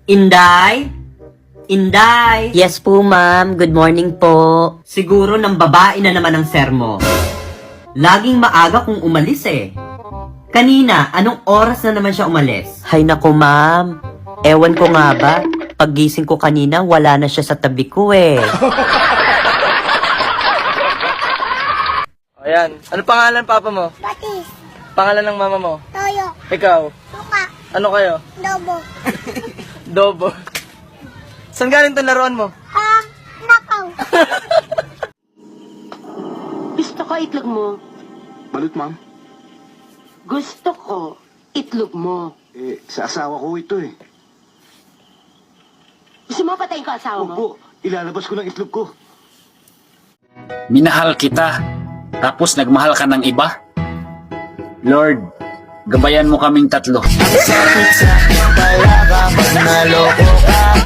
Inday? Inday? Yes po, ma'am. Good morning po. Siguro ng babae na naman ang sermo. Laging maaga kung umalis eh. Kanina, anong oras na naman siya umalis? Hay nako, ma'am. Ewan ko nga ba, paggising ko kanina, wala na siya sa tabi ko eh. Ayan. Ano pangalan papa mo? Batis, Pangalan ng mama mo? toyo, Ikaw? suka, Ano kayo? lobo, Dobo. Saan galing itong laruan mo? nakaw. Gusto ko itlog mo. Balut, ma'am. Gusto ko itlog mo. Sa asawa ko ito eh. Gusto mo patayin ko asawa mo? Opo, ilalabas ko ng itlog ko. Minahal kita, tapos nagmahal ka ng iba? Lord, gabayan mo kaming tatlo. Sakit sa talaga pag naloko